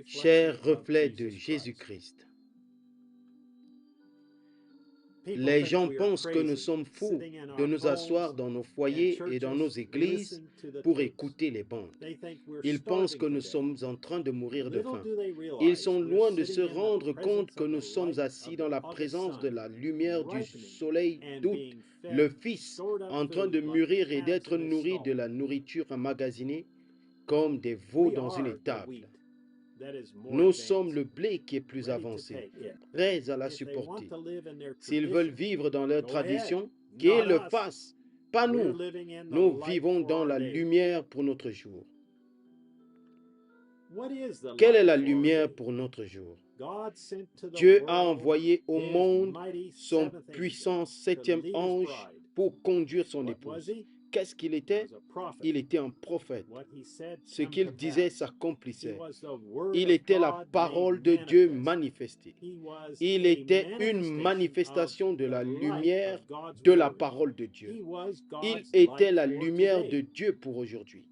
Cher reflet de Jésus-Christ, les gens pensent que nous sommes fous de nous asseoir dans nos foyers et dans nos églises pour écouter les bandes. Ils pensent que nous sommes en train de mourir de faim. Ils sont loin de se rendre compte que nous sommes assis dans la présence de la lumière du soleil d'août, le Fils, en train de mûrir et d'être nourri de la nourriture emmagasinée comme des veaux dans une étable. Nous sommes le blé qui est plus avancé, prêts à la supporter. S'ils veulent vivre dans leur tradition, qu'ils le fassent, pas nous. Nous vivons dans la lumière pour notre jour. Quelle est la lumière pour notre jour? Dieu a envoyé au monde son puissant septième ange pour conduire son épouse. Qu'est-ce qu'il était? Il était un prophète. Ce qu'il disait s'accomplissait. Il était la parole de Dieu manifestée. Il était une manifestation de la lumière de la parole de Dieu. Il était la lumière de Dieu pour aujourd'hui.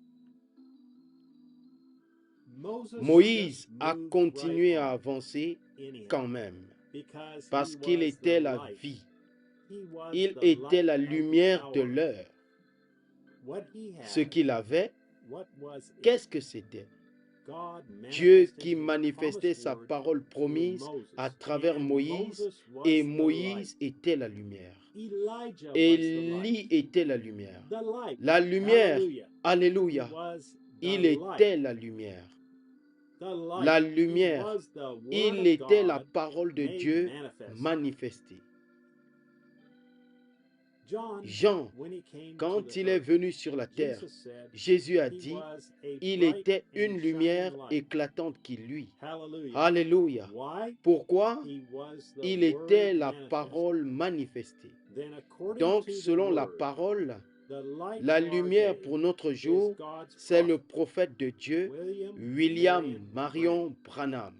Moïse a continué à avancer quand même, parce qu'il était la vie. Il était la lumière de l'heure. Ce qu'il avait, qu'est-ce que c'était? Dieu qui manifestait sa parole promise à travers Moïse, et Moïse était la lumière. Élie était la lumière. La lumière, alléluia, il était la lumière. La lumière, il était la parole de Dieu manifestée. Jean, quand il est venu sur la terre, Jésus a dit, il était une lumière éclatante qui luit. Alléluia. Pourquoi? Il était la parole manifestée. Donc, selon la parole, la lumière pour notre jour, c'est le prophète de Dieu, William Marion Branham.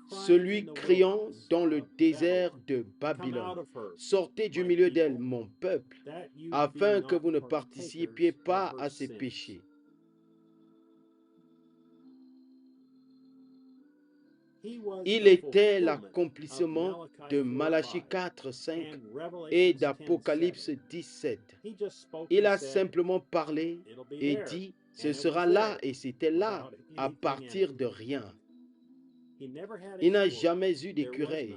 Celui criant dans le désert de Babylone, sortez du milieu d'elle, mon peuple, afin que vous ne participiez pas à ses péchés. Il était l'accomplissement de Malachie 4, 5 et d'Apocalypse 17. Il a simplement parlé et dit, ce sera là et c'était là, à partir de rien. Il n'a jamais eu d'écureuil.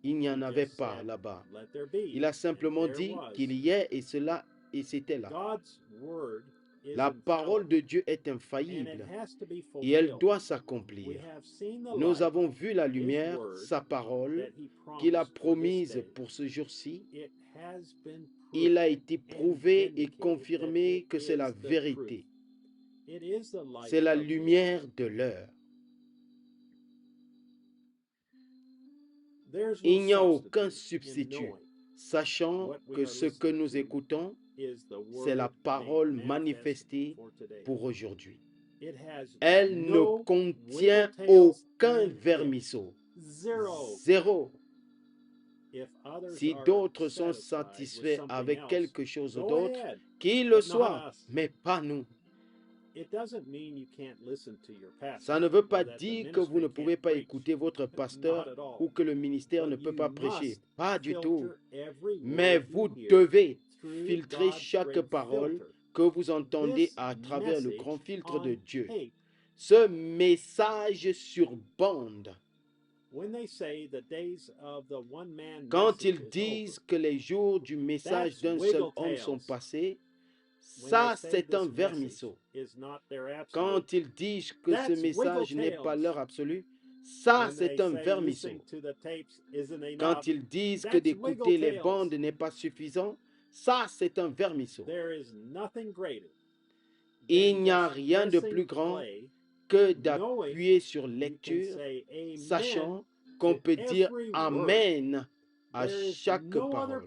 Il n'y en avait pas là-bas. Il a simplement dit qu'il y ait et cela et c'était là. La parole de Dieu est infaillible et elle doit s'accomplir. Nous avons vu la lumière, sa parole, qu'il a promise pour ce jour-ci. Il a été prouvé et confirmé que c'est la vérité. C'est la lumière de l'heure. Il n'y a aucun substitut, sachant que ce que nous écoutons, c'est la parole manifestée pour aujourd'hui. Elle ne contient aucun vermisseau. Zéro. Si d'autres sont satisfaits avec quelque chose d'autre, qu'ils le soient, mais pas nous. Ça ne veut pas dire que vous ne pouvez pas écouter votre pasteur ou que le ministère ne peut pas prêcher. Pas du tout. Mais vous devez filtrer chaque parole que vous entendez à travers le grand filtre de Dieu. Ce message sur bande, quand ils disent que les jours du message d'un seul homme sont passés, ça c'est un vermisseau. Quand ils disent que ce message n'est pas l'heure absolue, ça c'est un vermisseau. Quand ils disent que d'écouter les bandes n'est pas suffisant, ça c'est un vermisseau. Il n'y a rien de plus grand que d'appuyer sur lecture, sachant qu'on peut dire Amen à chaque parole.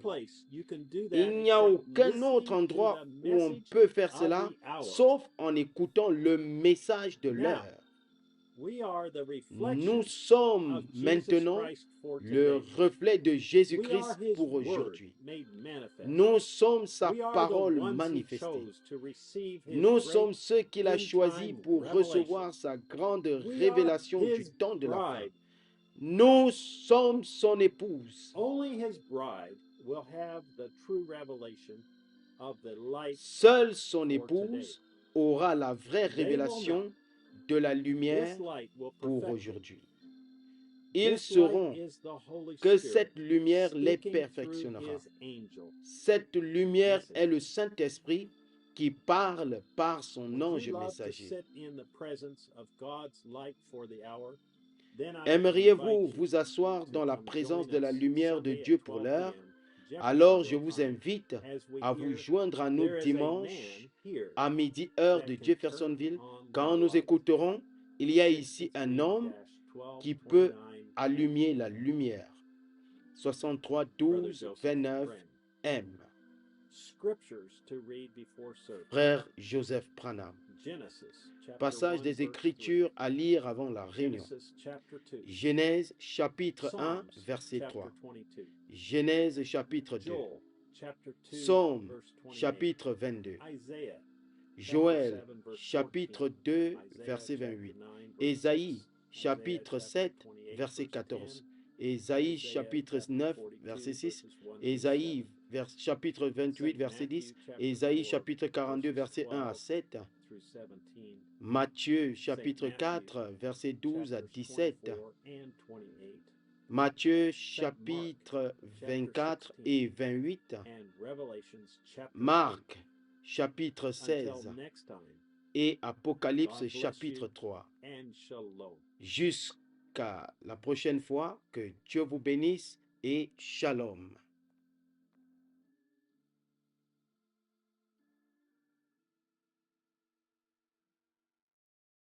Il n'y a aucun autre endroit où on peut faire cela, sauf en écoutant le message de l'heure. Nous sommes maintenant le reflet de Jésus-Christ pour aujourd'hui. Nous sommes sa parole manifestée. Nous sommes ceux qu'il a choisis pour recevoir sa grande révélation du temps de la fin. Nous sommes son épouse. Seule son épouse aura la vraie révélation de la lumière pour aujourd'hui. Ils sauront que cette lumière les perfectionnera. Cette lumière est le Saint-Esprit qui parle par son ange messager. Aimeriez-vous vous asseoir dans la présence de la lumière de Dieu pour l'heure? Alors je vous invite à vous joindre à nous dimanche à midi, heure de Jeffersonville. Quand nous écouterons, il y a ici un homme qui peut allumer la lumière. 63 12 29 M. Frère Joseph Branham. Passage des Écritures à lire avant la réunion. Genèse chapitre 1, verset 3. Genèse chapitre 2. Psaume chapitre 22. Joël chapitre 2, verset 28. Ésaïe chapitre 7, verset 14. Ésaïe chapitre 9, verset 6. Ésaïe chapitre 28, verset 10. Ésaïe chapitre 42, verset 1 à 7. Matthieu chapitre 4, verset 12 à 17. Matthieu chapitre 24 et 28. Marc chapitre 16 et Apocalypse chapitre 3. Jusqu'à la prochaine fois, que Dieu vous bénisse et shalom.